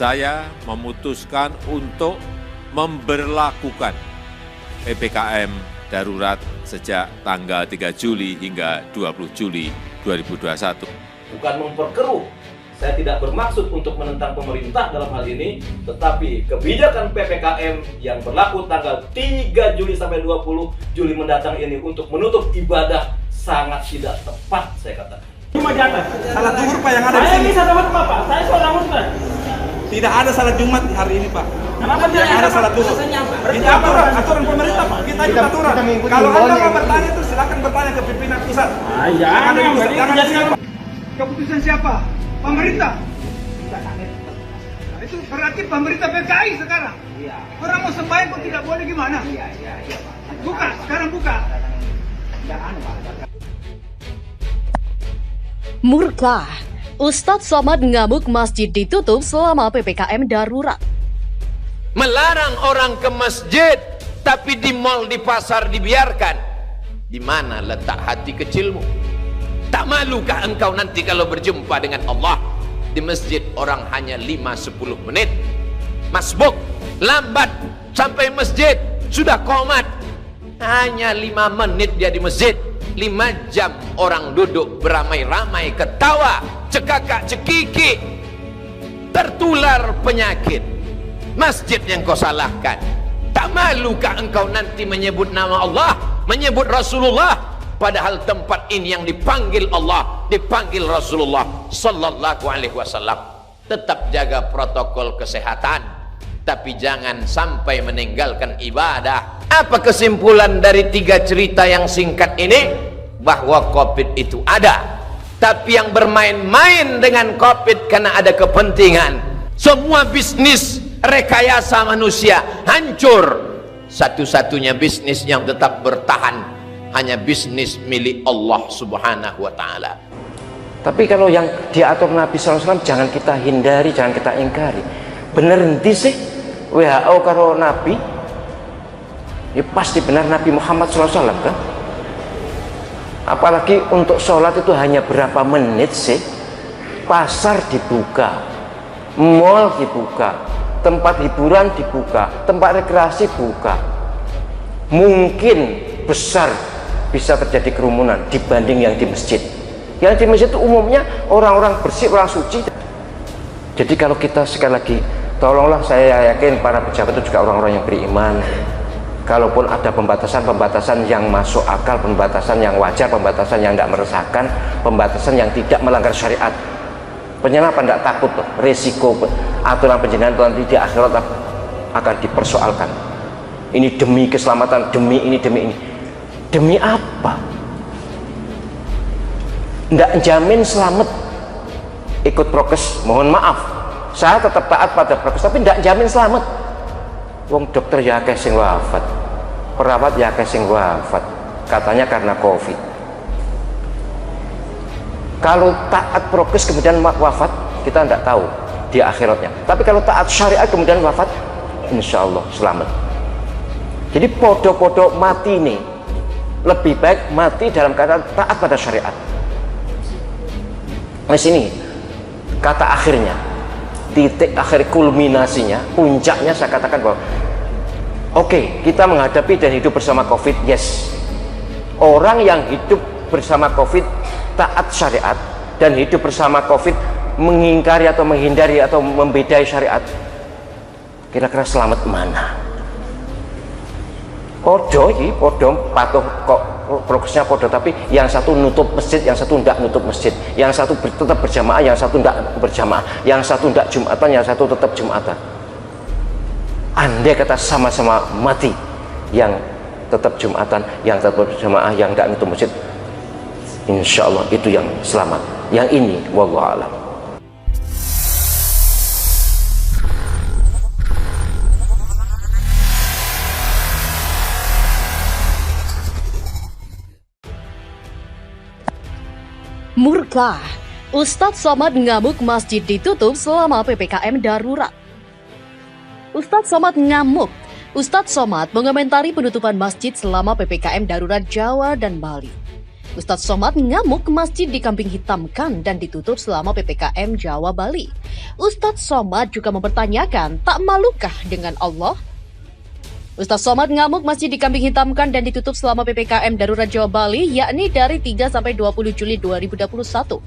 saya memutuskan untuk memberlakukan PPKM darurat sejak tanggal 3 Juli hingga 20 Juli 2021. Bukan memperkeruh, saya tidak bermaksud untuk menentang pemerintah dalam hal ini, tetapi kebijakan PPKM yang berlaku tanggal 3 Juli sampai 20 Juli mendatang ini untuk menutup ibadah sangat tidak tepat, saya katakan. Cuma di atas. Salat zuhur Pak yang ada di Saya sini. bisa dapat Bapak, saya seorang Muslim. Tidak ada salat Jumat hari ini Pak. Kenapa Yang tidak ada salat zuhur. Ini aturan pemerintah Pak. Kita ikut aturan. Kalau Anda mau bertanya itu silakan bertanya ke pimpinan pusat. Jangan yang Jangan Keputusan siapa? Pemerintah. Nah, itu berarti pemerintah PKI sekarang. Orang mau sembahyang kok tidak boleh gimana? Buka, sekarang buka. Murka, Ustadz Somad ngamuk masjid ditutup selama PPKM darurat. Melarang orang ke masjid, tapi di mal, di pasar dibiarkan. Di mana letak hati kecilmu? Tak malukah engkau nanti kalau berjumpa dengan Allah? Di masjid orang hanya 5-10 menit. Masbuk, lambat sampai masjid, sudah qomat. Hanya 5 menit dia di masjid. 5 jam orang duduk beramai-ramai, ketawa, cekakak cekiki, tertular penyakit. Masjid yang kau salahkan. Tak malukah engkau nanti menyebut nama Allah, menyebut Rasulullah, padahal tempat ini yang dipanggil Allah, dipanggil Rasulullah sallallahu alaihi wasallam. Tetap jaga protokol kesehatan, tapi jangan sampai meninggalkan ibadah. Apa kesimpulan dari 3 cerita yang singkat ini? Bahwa COVID itu ada, tapi yang bermain-main dengan COVID karena ada kepentingan. Semua bisnis rekayasa manusia hancur. Satu-satunya bisnis yang tetap bertahan hanya bisnis milik Allah subhanahu wa ta'ala. Tapi kalau yang diatur Nabi SAW jangan kita hindari, jangan kita ingkari. Bener nanti sih WHO karo Nabi, ya pasti benar Nabi Muhammad SAW kan. Apalagi untuk sholat itu hanya berapa menit sih. Pasar dibuka, mall dibuka, tempat hiburan dibuka, tempat rekreasi buka. Mungkin besar bisa terjadi kerumunan dibanding yang di masjid. Yang di masjid itu umumnya orang-orang bersih, orang suci. Jadi kalau kita sekali lagi, tolonglah, saya yakin para pejabat itu juga orang-orang yang beriman. Kalaupun ada pembatasan-pembatasan yang masuk akal, pembatasan yang wajar, pembatasan yang tidak meresahkan, pembatasan yang tidak melanggar syariat, penyelam tidak takut loh, resiko aturan penjenengan nanti di akhirat akan dipersoalkan. Ini demi keselamatan, demi ini, demi ini. Demi apa? Tidak jamin selamat ikut prokes, mohon maaf, saya tetap taat pada prokes, tapi tidak jamin selamat. Wong dokter ya akeh sing wafat, perawat ya akeh sing wafat, katanya karena COVID. Kalau taat prokes kemudian wafat, kita tidak tahu di akhiratnya. Tapi kalau taat syariat kemudian wafat, insya Allah selamat. Jadi podo-podo mati ini lebih baik mati dalam keadaan taat pada syariat. Di sini kata akhirnya, titik akhir kulminasinya, puncaknya saya katakan bahwa oke, kita menghadapi dan hidup bersama COVID, yes. Orang yang hidup bersama COVID taat syariat dan hidup bersama COVID mengingkari atau menghindari atau membedai syariat, kira-kira selamat mana? Podo iki, podo patuh kok progresnya podo, tapi yang satu nutup masjid, yang satu tidak nutup masjid, yang satu tetap berjamaah, yang satu tidak berjamaah, yang satu tidak jumatan, yang satu tetap jumatan. Andai kata sama-sama mati, yang tetap jumatan, yang tetap berjamaah, yang tidak nutup masjid, insya Allah itu yang selamat. Yang ini wallahu a'lam. Murka, Ustadz Somad ngamuk masjid ditutup selama PPKM darurat. Ustadz Somad ngamuk. Ustadz Somad mengomentari penutupan masjid selama PPKM darurat Jawa dan Bali. Ustadz Somad ngamuk masjid dikambing hitamkan dan ditutup selama PPKM Jawa Bali. Ustadz Somad juga mempertanyakan, tak malukah dengan Allah? Ustadz Somad ngamuk masjid dikambing hitamkan dan ditutup selama PPKM Darurat Jawa Bali, yakni dari 3 sampai 20 Juli 2021.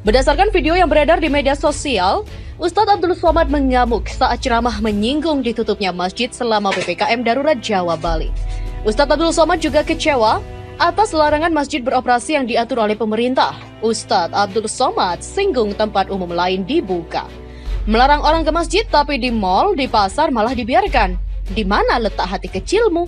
Berdasarkan video yang beredar di media sosial, Ustadz Abdul Somad mengamuk saat ceramah menyinggung ditutupnya masjid selama PPKM Darurat Jawa Bali. Ustadz Abdul Somad juga kecewa atas larangan masjid beroperasi yang diatur oleh pemerintah. Ustadz Abdul Somad singgung tempat umum lain dibuka. Melarang orang ke masjid tapi di mal, di pasar malah dibiarkan. Di mana letak hati kecilmu?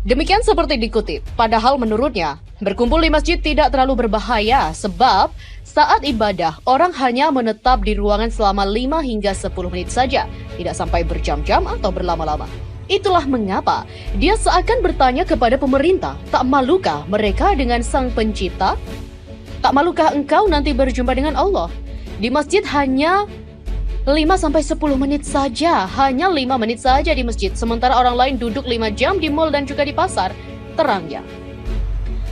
Demikian seperti dikutip. Padahal menurutnya, berkumpul di masjid tidak terlalu berbahaya sebab saat ibadah orang hanya menetap di ruangan selama 5 hingga 10 menit saja, tidak sampai berjam-jam atau berlama-lama. Itulah mengapa dia seakan bertanya kepada pemerintah, tak malukah mereka dengan Sang Pencipta? Tak malukah engkau nanti berjumpa dengan Allah? Di masjid hanya 5-10 menit saja, hanya 5 menit saja di masjid, sementara orang lain duduk 5 jam di mal dan juga di pasar, terangnya.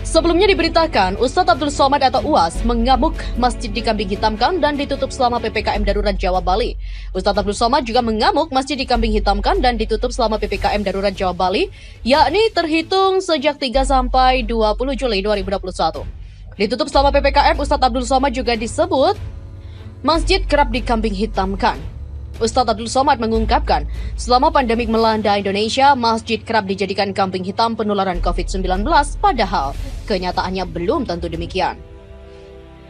Sebelumnya diberitakan, Ustadz Abdul Somad atau UAS mengamuk masjid dikambing hitamkan dan ditutup selama PPKM Darurat Jawa Bali. Ustadz Abdul Somad juga mengamuk masjid dikambing hitamkan dan ditutup selama PPKM Darurat Jawa Bali, yakni terhitung sejak 3 sampai 20 Juli 2021. Ditutup selama PPKM, Ustadz Abdul Somad juga disebut masjid kerap dikambing hitamkan. Ustadz Abdul Somad mengungkapkan, selama pandemik melanda Indonesia, masjid kerap dijadikan kambing hitam penularan COVID-19, padahal kenyataannya belum tentu demikian.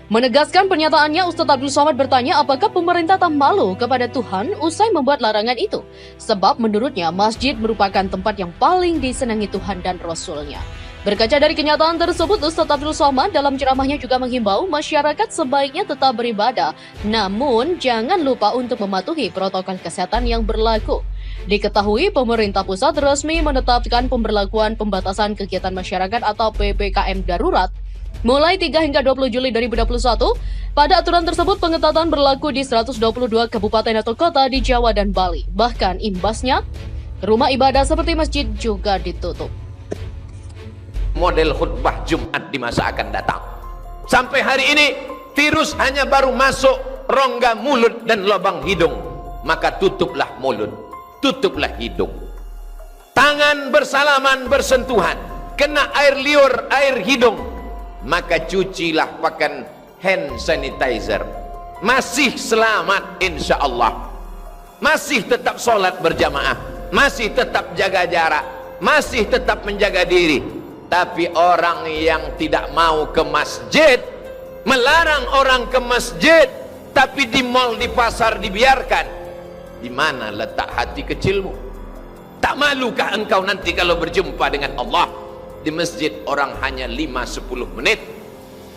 Menegaskan pernyataannya, Ustadz Abdul Somad bertanya apakah pemerintah tak malu kepada Tuhan usai membuat larangan itu. Sebab menurutnya masjid merupakan tempat yang paling disenangi Tuhan dan Rasul-Nya. Berkaca dari kenyataan tersebut, Ustadz Abdul Somad dalam ceramahnya juga menghimbau masyarakat sebaiknya tetap beribadah, namun jangan lupa untuk mematuhi protokol kesehatan yang berlaku. Diketahui pemerintah pusat resmi menetapkan pemberlakuan pembatasan kegiatan masyarakat atau PPKM darurat mulai 3 hingga 20 Juli 2021. Pada aturan tersebut, pengetatan berlaku di 122 kabupaten atau kota di Jawa dan Bali. Bahkan imbasnya, rumah ibadah seperti masjid juga ditutup. Model khutbah Jumat di masa akan datang. Sampai hari ini virus hanya baru masuk rongga mulut dan lubang hidung, maka tutuplah mulut, tutuplah hidung. Tangan bersalaman bersentuhan, kena air liur, air hidung, maka cucilah pakai hand sanitizer. Masih selamat insya Allah, masih tetap sholat berjamaah, masih tetap jaga jarak, masih tetap menjaga diri. Tapi orang yang tidak mau ke masjid, melarang orang ke masjid, tapi di mal, di pasar dibiarkan. Di mana letak hati kecilmu? Tak malukah engkau nanti kalau berjumpa dengan Allah? Di masjid orang hanya 5-10 menit.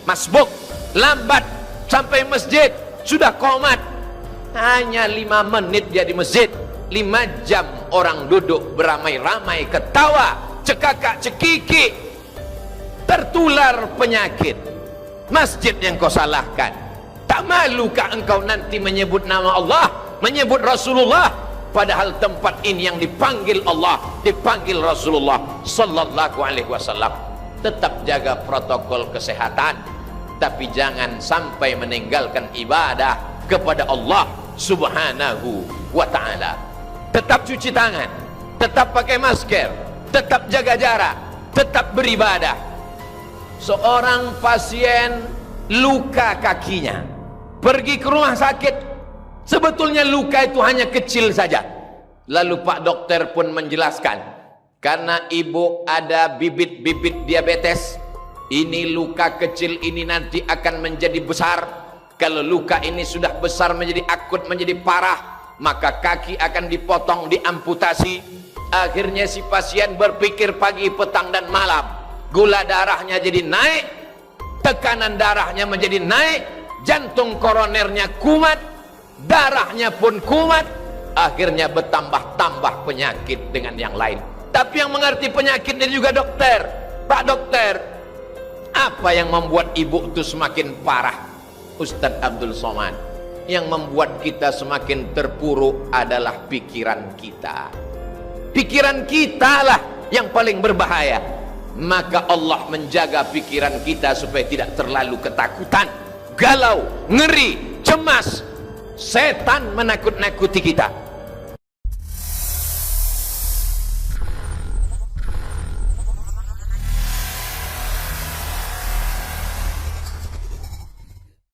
Masbuk, lambat sampai masjid, sudah qomat. Hanya 5 menit dia di masjid. 5 jam orang duduk beramai-ramai, ketawa, cekakak cekiki, tertular penyakit. Masjid yang kau salahkan. Tak malukah engkau nanti menyebut nama Allah, menyebut Rasulullah, padahal tempat ini yang dipanggil Allah, dipanggil Rasulullah sallallahu alaihi wasallam. Tetap jaga protokol kesehatan, tapi jangan sampai meninggalkan ibadah kepada Allah subhanahu wa ta'ala. Tetap cuci tangan, tetap pakai masker, tetap jaga jarak, tetap beribadah. Seorang pasien luka kakinya, pergi ke rumah sakit, sebetulnya luka itu hanya kecil saja. Lalu Pak Dokter pun menjelaskan, karena ibu ada bibit-bibit diabetes, ini luka kecil ini nanti akan menjadi besar. Kalau luka ini sudah besar menjadi akut, menjadi parah, maka kaki akan dipotong, diamputasi. Akhirnya si pasien berpikir pagi, petang dan malam, gula darahnya jadi naik, tekanan darahnya menjadi naik, jantung koronernya kumat, darahnya pun kumat, akhirnya bertambah-tambah penyakit dengan yang lain. Tapi yang mengerti penyakit ini juga dokter. Pak Dokter, apa yang membuat ibu itu semakin parah? Ustadz Abdul Somad, yang membuat kita semakin terpuruk adalah pikiran kita. Pikiran kita lah yang paling berbahaya. maka Allah menjaga pikiran kita supaya tidak terlalu ketakutan, galau, ngeri, cemas. Setan menakut-nakuti kita.